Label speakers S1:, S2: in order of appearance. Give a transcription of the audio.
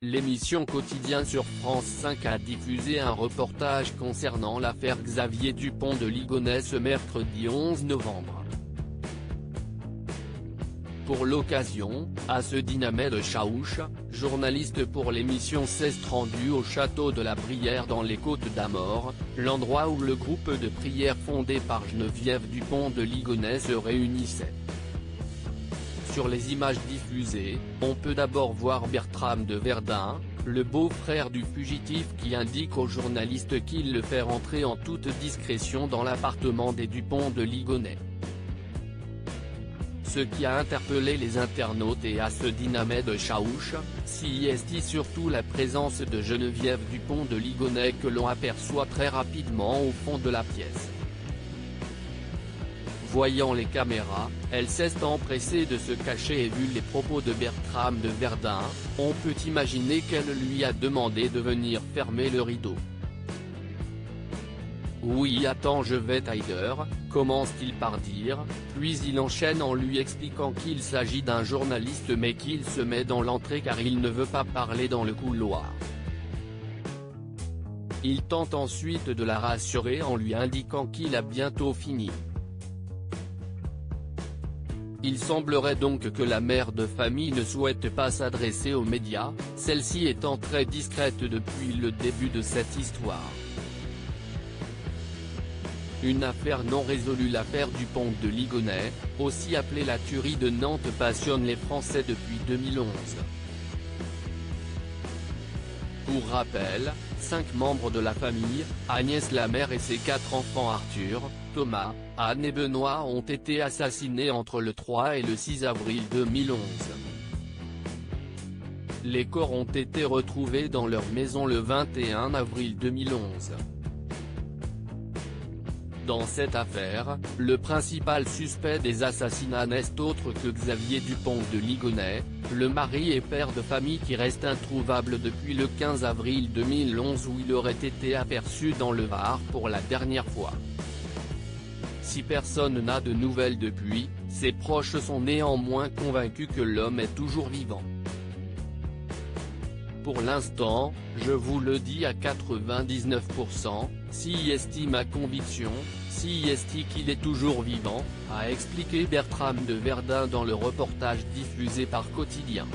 S1: L'émission Quotidien sur France 5 a diffusé un reportage concernant l'affaire Xavier Dupont de Ligonnès ce mercredi 11 novembre. Pour l'occasion, Assedine Ahmed Chaouch, journaliste pour l'émission s'est rendu au château de la Brière dans les Côtes d'Armor, l'endroit où le groupe de prière fondé par Geneviève Dupont de Ligonnès se réunissait. Sur les images diffusées, on peut d'abord voir Bertram de Verdun, le beau-frère du fugitif qui indique aux journalistes qu'il le fait rentrer en toute discrétion dans l'appartement des Dupont de Ligonnès. Ce qui a interpellé les internautes et Assedine Ahmed Chaouch, c'est surtout la présence de Geneviève Dupont de Ligonnès que l'on aperçoit très rapidement au fond de la pièce. Voyant les caméras, elle s'est empressée de se cacher et vu les propos de Bertram de Verdun, on peut imaginer qu'elle lui a demandé de venir fermer le rideau. « Oui, attends, je vais t'aider », commence-t-il par dire, puis il enchaîne en lui expliquant qu'il s'agit d'un journaliste mais qu'il se met dans l'entrée car il ne veut pas parler dans le couloir. Il tente ensuite de la rassurer en lui indiquant qu'il a bientôt fini. Il semblerait donc que la mère de famille ne souhaite pas s'adresser aux médias, celle-ci étant très discrète depuis le début de cette histoire. Une affaire non résolue. L'affaire Dupont de Ligonnès, aussi appelée la tuerie de Nantes, passionne les Français depuis 2011. Pour rappel, 5 membres de la famille, Agnès la mère et ses 4 enfants Arthur, Thomas, Anne et Benoît ont été assassinés entre le 3 et le 6 avril 2011. Les corps ont été retrouvés dans leur maison le 21 avril 2011. Dans cette affaire, le principal suspect des assassinats n'est autre que Xavier Dupont de Ligonnès, le mari et père de famille qui reste introuvable depuis le 15 avril 2011 où il aurait été aperçu dans le Var pour la dernière fois. Si personne n'a de nouvelles depuis, ses proches sont néanmoins convaincus que l'homme est toujours vivant. Pour l'instant, je vous le dis à 99%, si estime ma conviction, si estime qu'il est toujours vivant, a expliqué Bertram de Verdun dans le reportage diffusé par Quotidien.